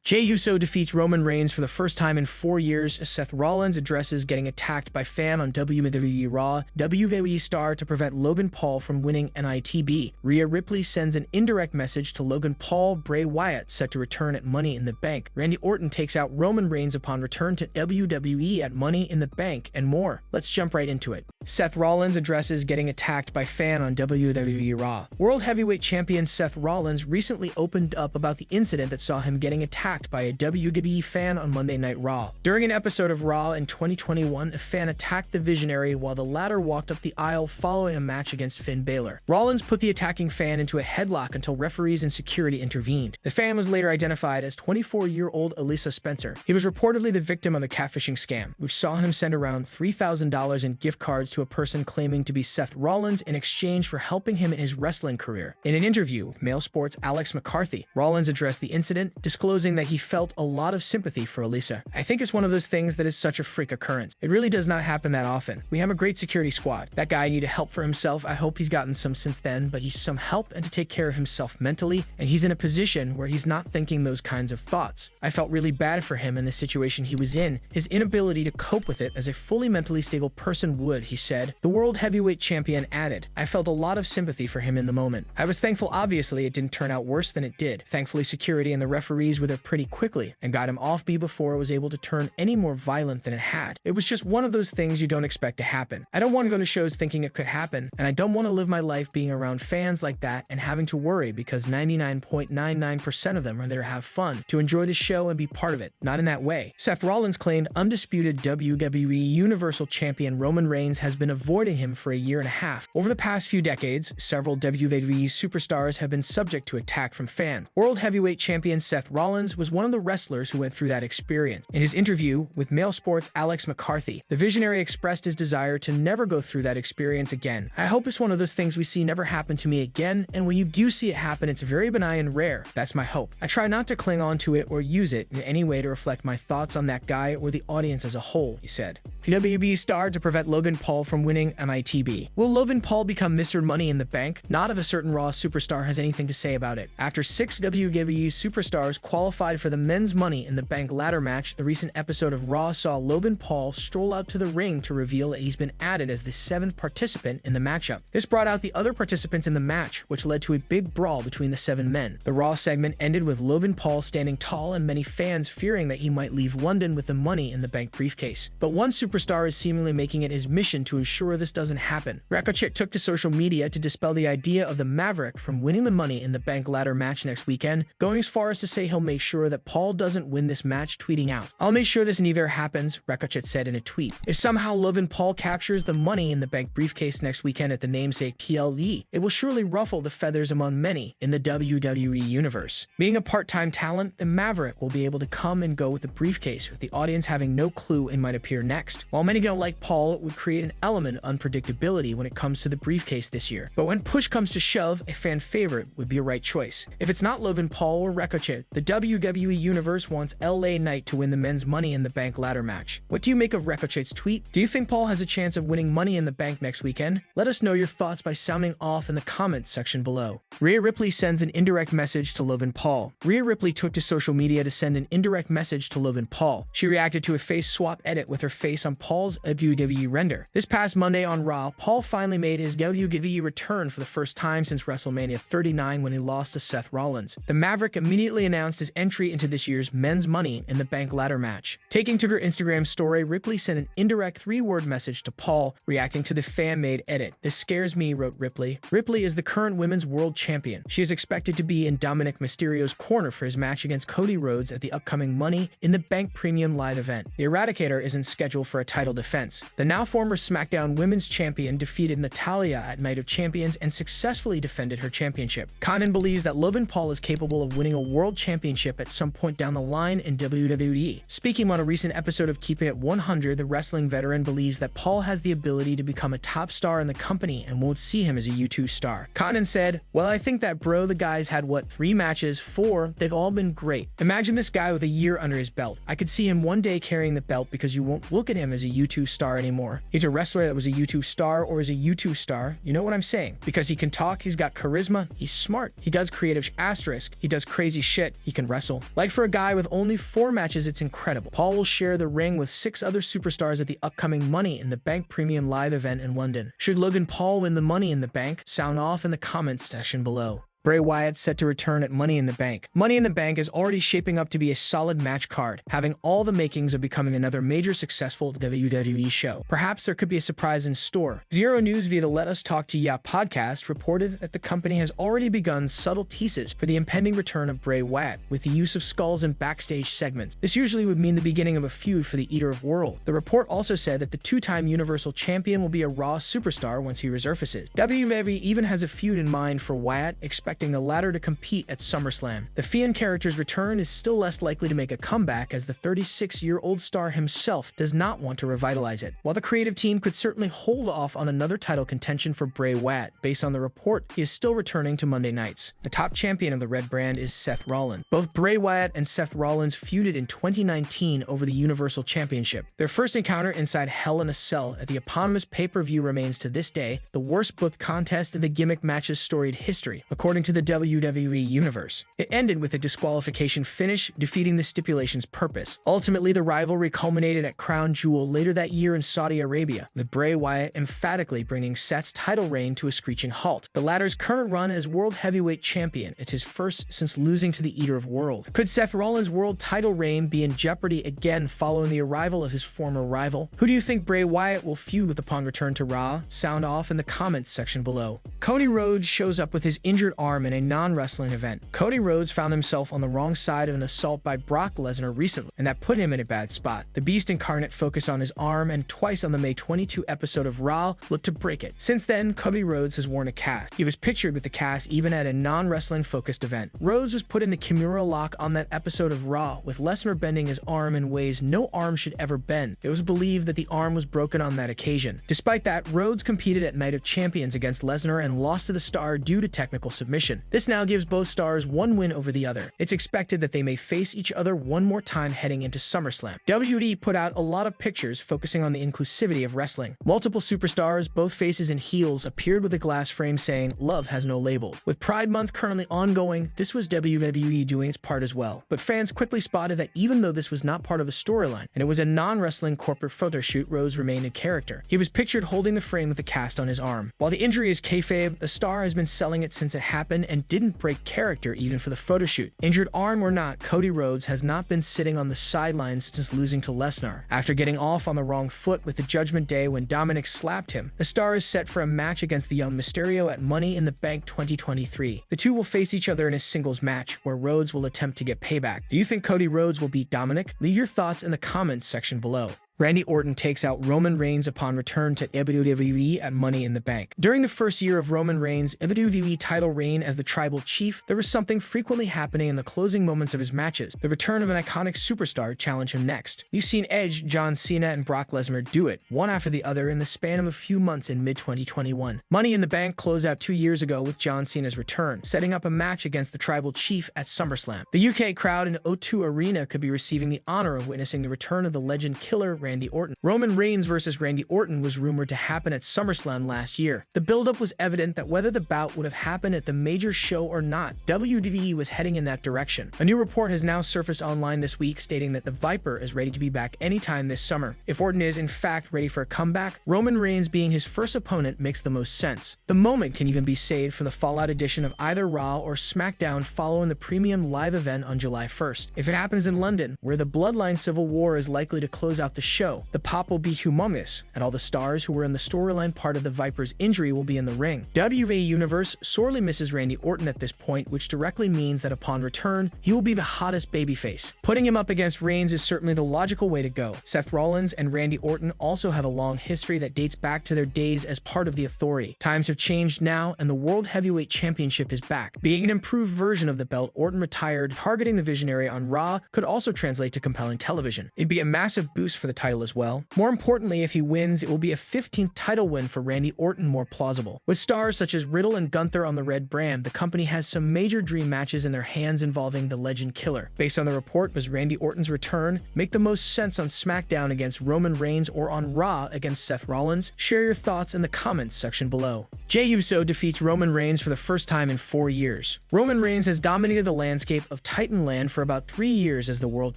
Jey Uso defeats Roman Reigns for the first time in 4 years. Seth Rollins addresses getting attacked by fan on WWE Raw. WWE star to prevent Logan Paul from winning MITB. Rhea Ripley sends an indirect message to Logan Paul. Bray Wyatt set to return at Money in the Bank. Randy Orton takes out Roman Reigns upon return to WWE at Money in the Bank, and more. Let's jump right into it. Seth Rollins addresses getting attacked by fan on WWE Raw. World Heavyweight Champion Seth Rollins recently opened up about the incident that saw him getting attacked by a WWE fan on Monday Night Raw. During an episode of Raw in 2021, a fan attacked the Visionary while the latter walked up the aisle following a match against Finn Balor. Rollins put the attacking fan into a headlock until referees and security intervened. The fan was later identified as 24-year-old Elisa Spencer. He was reportedly the victim of a catfishing scam, which saw him send around $3,000 in gift cards to a person claiming to be Seth Rollins in exchange for helping him in his wrestling career. In an interview with Mail Sports' Alex McCarthy, Rollins addressed the incident, disclosing that he felt a lot of sympathy for Elisa. "I think it's one of those things that is such a freak occurrence. It really does not happen that often. We have a great security squad. That guy needed help for himself. I hope he's gotten some since then, but he's some help and to take care of himself mentally, and he's in a position where he's not thinking those kinds of thoughts. I felt really bad for him in the situation he was in, his inability to cope with it as a fully mentally stable person would," he said. The World Heavyweight Champion added, "I felt a lot of sympathy for him in the moment. I was thankful obviously it didn't turn out worse than it did. Thankfully security and the referees were there pretty quickly and got him off me before it was able to turn any more violent than it had. It was just one of those things you don't expect to happen. I don't want to go to shows thinking it could happen, and I don't want to live my life being around fans like that and having to worry because 99.99% of them are there to have fun, to enjoy the show and be part of it. Not in that way." Seth Rollins claimed undisputed WWE Universal Champion Roman Reigns has been avoiding him for a year and a half. Over the past few decades, several WWE superstars have been subject to attack from fans. World Heavyweight Champion Seth Rollins was one of the wrestlers who went through that experience. In his interview with Mail Sports' Alex McCarthy, the Visionary expressed his desire to never go through that experience again. "I hope it's one of those things we see never happen to me again, and when you do see it happen, it's very benign and rare. That's my hope. I try not to cling on to it or use it in any way to reflect my thoughts on that guy or the audience as a whole," he said. WWE star to prevent Logan Paul from winning MITB. Will Logan Paul become Mr. Money in the Bank? Not if a certain Raw superstar has anything to say about it. After 6 WWE superstars qualified for the men's Money in the Bank ladder match, the recent episode of Raw saw Logan Paul stroll out to the ring to reveal that he's been added as the 7th participant in the matchup. This brought out the other participants in the match, which led to a big brawl between the 7 men. The Raw segment ended with Logan Paul standing tall and many fans fearing that he might leave London with the Money in the Bank briefcase. But one superstar is seemingly making it his mission to ensure this doesn't happen. Ricochet took to social media to dispel the idea of the Maverick from winning the Money in the Bank ladder match next weekend, going as far as to say he'll make sure that Paul doesn't win this match, tweeting out, "I'll make sure this neither happens," Ricochet said in a tweet. If somehow Logan Paul captures the Money in the Bank briefcase next weekend at the namesake PLE, it will surely ruffle the feathers among many in the WWE universe. Being a part-time talent, the Maverick will be able to come and go with the briefcase, with the audience having no clue and might appear next. While many don't like Paul, it would create an element of unpredictability when it comes to the briefcase this year. But when push comes to shove, a fan favorite would be a right choice. If it's not Logan Paul or Ricochet, the WWE universe wants LA Knight to win the men's Money in the Bank ladder match. What do you make of Ricochet's tweet? Do you think Paul has a chance of winning Money in the Bank next weekend? Let us know your thoughts by sounding off in the comments section below. Rhea Ripley sends an indirect message to Logan Paul. Rhea Ripley took to social media to send an indirect message to Logan Paul. She reacted to a face swap edit with her face on Paul's WWE render. This past Monday on Raw, Paul finally made his WWE return for the first time since WrestleMania 39 when he lost to Seth Rollins. The Maverick immediately announced his entry into this year's men's Money in the Bank ladder match. Taking to her Instagram story, Ripley sent an indirect 3-word message to Paul, reacting to the fan-made edit. "This scares me," wrote Ripley. Ripley is the current women's world champion. She is expected to be in Dominic Mysterio's corner for his match against Cody Rhodes at the upcoming Money in the Bank Premium Live event. The Eradicator isn't scheduled for a title defense. The now former SmackDown Women's Champion defeated Natalya at Night of Champions and successfully defended her championship. Conan believes that Logan Paul is capable of winning a world championship at some point down the line in WWE. Speaking on a recent episode of Keeping It 100, the wrestling veteran believes that Paul has the ability to become a top star in the company and won't see him as a U2 star. Conan said, "Well, I think that bro, the guy's had 3 matches, 4, they've all been great. Imagine this guy with a year under his belt. I could see him one day carrying the belt because you won't look at him him as a YouTube star anymore. He's a wrestler that was a YouTube star or is a YouTube star. You know what I'm saying? Because he can talk, he's got charisma, he's smart, he does creative asterisk, he does crazy shit, he can wrestle. Like for a guy with only 4 matches, it's incredible. Paul will share the ring with 6 other superstars at the upcoming Money in the Bank Premium Live event in London. Should Logan Paul win the Money in the Bank? Sound off in the comments section below. Bray Wyatt set to return at Money in the Bank. Money in the Bank is already shaping up to be a solid match card, having all the makings of becoming another major successful WWE show. Perhaps there could be a surprise in store. Zero News via the Let Us Talk to Ya podcast reported that the company has already begun subtle teases for the impending return of Bray Wyatt, with the use of skulls in backstage segments. This usually would mean the beginning of a feud for the Eater of World. The report also said that the 2-time Universal Champion will be a Raw superstar once he resurfaces. WWE even has a feud in mind for Wyatt, expecting the latter to compete at SummerSlam. The Fiend character's return is still less likely to make a comeback, as the 36-year-old star himself does not want to revitalize it. While the creative team could certainly hold off on another title contention for Bray Wyatt, based on the report, he is still returning to Monday nights. The top champion of the Red Brand is Seth Rollins. Both Bray Wyatt and Seth Rollins feuded in 2019 over the Universal Championship. Their first encounter inside Hell in a Cell at the eponymous pay-per-view remains to this day the worst booked contest in the gimmick match's storied history, according to the WWE Universe. It ended with a disqualification finish, defeating the stipulation's purpose. Ultimately, the rivalry culminated at Crown Jewel later that year in Saudi Arabia, with Bray Wyatt emphatically bringing Seth's title reign to a screeching halt. The latter's current run as World Heavyweight Champion is his first since losing to the Eater of World. Could Seth Rollins' world title reign be in jeopardy again following the arrival of his former rival? Who do you think Bray Wyatt will feud with upon return to Raw? Sound off in the comments section below. Cody Rhodes shows up with his injured arm in a non-wrestling event. Cody Rhodes found himself on the wrong side of an assault by Brock Lesnar recently, and that put him in a bad spot. The Beast incarnate focused on his arm, and twice on the May 22 episode of Raw looked to break it. Since then, Cody Rhodes has worn a cast. He was pictured with the cast even at a non-wrestling focused event. Rhodes was put in the Kimura lock on that episode of Raw, with Lesnar bending his arm in ways no arm should ever bend. It was believed that the arm was broken on that occasion. Despite that, Rhodes competed at Night of Champions against Lesnar and lost to the Star due to technical submission. This now gives both stars one win over the other. It's expected that they may face each other one more time heading into SummerSlam. WWE put out a lot of pictures focusing on the inclusivity of wrestling. Multiple superstars, both faces and heels, appeared with a glass frame saying, "Love has no label." With Pride Month currently ongoing, this was WWE doing its part as well. But fans quickly spotted that even though this was not part of a storyline, and it was a non-wrestling corporate photo shoot, Rhodes remained in character. He was pictured holding the frame with a cast on his arm. While the injury is kayfabe, the star has been selling it since it happened and didn't break character even for the photo shoot. Injured arm or not, Cody Rhodes has not been sitting on the sidelines since losing to Lesnar. After getting off on the wrong foot with the Judgment Day when Dominic slapped him, the star is set for a match against the young Mysterio at Money in the Bank 2023. The two will face each other in a singles match, where Rhodes will attempt to get payback. Do you think Cody Rhodes will beat Dominic? Leave your thoughts in the comments section below. Randy Orton takes out Roman Reigns upon return to WWE at Money in the Bank. During the first year of Roman Reigns' WWE title reign as the Tribal Chief, there was something frequently happening in the closing moments of his matches. The return of an iconic superstar challenged him next. You've seen Edge, John Cena, and Brock Lesnar do it, one after the other, in the span of a few months in mid-2021. Money in the Bank closed out 2 years ago with John Cena's return, setting up a match against the Tribal Chief at SummerSlam. The UK crowd in O2 Arena could be receiving the honor of witnessing the return of the legend killer Randy Orton. Roman Reigns versus Randy Orton was rumored to happen at SummerSlam last year. The buildup was evident that whether the bout would have happened at the major show or not, WWE was heading in that direction. A new report has now surfaced online this week stating that the Viper is ready to be back anytime this summer. If Orton is in fact ready for a comeback, Roman Reigns being his first opponent makes the most sense. The moment can even be saved for the Fallout edition of either Raw or SmackDown following the premium live event on July 1st. If it happens in London, where the Bloodline Civil War is likely to close out the show, the pop will be humongous, and all the stars who were in the storyline part of the Viper's injury will be in the ring. WWE Universe sorely misses Randy Orton at this point, which directly means that upon return, he will be the hottest babyface. Putting him up against Reigns is certainly the logical way to go. Seth Rollins and Randy Orton also have a long history that dates back to their days as part of the Authority. Times have changed now, and the World Heavyweight Championship is back. Being an improved version of the belt, Orton retired, targeting the Visionary on Raw could also translate to compelling television. It'd be a massive boost for the title title as well. More importantly, if he wins, it will be a 15th title win for Randy Orton more plausible. With stars such as Riddle and Gunther on the red brand, the company has some major dream matches in their hands involving the Legend Killer. Based on the report, does Randy Orton's return make the most sense on SmackDown against Roman Reigns or on Raw against Seth Rollins? Share your thoughts in the comments section below. Jey Uso defeats Roman Reigns for the first time in 4 years. Roman Reigns has dominated the landscape of Titanland for about 3 years as the world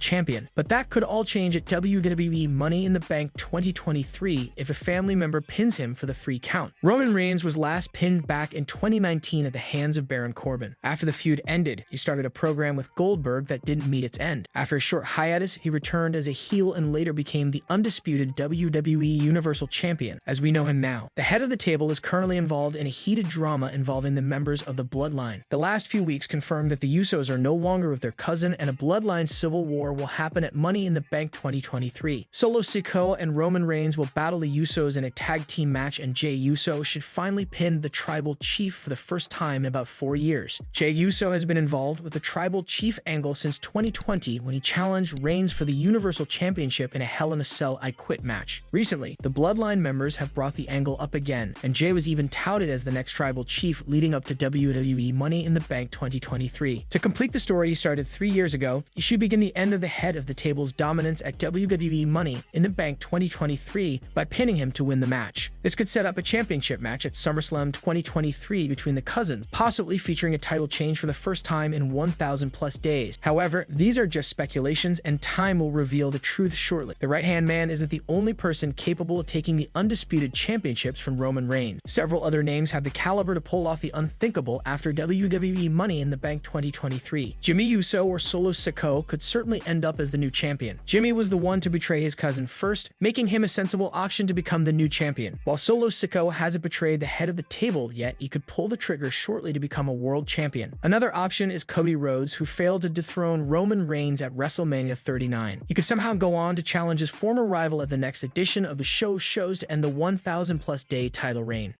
champion, but that could all change at WWE Money in the Bank 2023 if a family member pins him for the 3 count. Roman Reigns was last pinned back in 2019 at the hands of Baron Corbin. After the feud ended, he started a program with Goldberg that didn't meet its end. After a short hiatus, he returned as a heel and later became the undisputed WWE Universal Champion, as we know him now. The head of the table is currently involved in a heated drama involving the members of the Bloodline. The last few weeks confirmed that the Usos are no longer with their cousin, and a Bloodline civil war will happen at Money in the Bank 2023. Solo Sikoa and Roman Reigns will battle the Usos in a tag team match, and Jey Uso should finally pin the Tribal Chief for the first time in about 4 years. Jey Uso has been involved with the Tribal Chief angle since 2020 when he challenged Reigns for the Universal Championship in a Hell in a Cell I Quit match. Recently, the Bloodline members have brought the angle up again, and Jey was even touted as the next Tribal Chief leading up to WWE Money in the Bank 2023. To complete the story he started 3 years ago, he should begin the end of the head of the table's dominance at WWE Money in the Bank 2023 by pinning him to win the match. This could set up a championship match at SummerSlam 2023 between the cousins, possibly featuring a title change for the first time in 1,000 plus days. However, these are just speculations, and time will reveal the truth shortly. The right-hand man isn't the only person capable of taking the undisputed championships from Roman Reigns. Several other names have the caliber to pull off the unthinkable after WWE Money in the Bank 2023. Jimmy Uso or Solo Sikoa could certainly end up as the new champion. Jimmy was the one to betray his cousin first, making him a sensible option to become the new champion. While Solo Sikoa hasn't betrayed the head of the table yet, he could pull the trigger shortly to become a world champion. Another option is Cody Rhodes, who failed to dethrone Roman Reigns at WrestleMania 39. He could somehow go on to challenge his former rival at the next edition of the show's shows to end the 1,000 plus day title reign.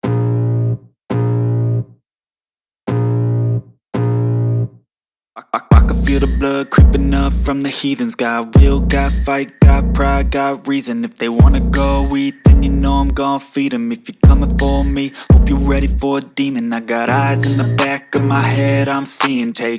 I can feel the blood creeping up from the heathens. Got will, got fight, got pride, got reason. If they wanna go eat, then you know I'm gon' feed them. If you're coming for me, hope you're ready for a demon. I got eyes in the back of my head, I'm seeing. Take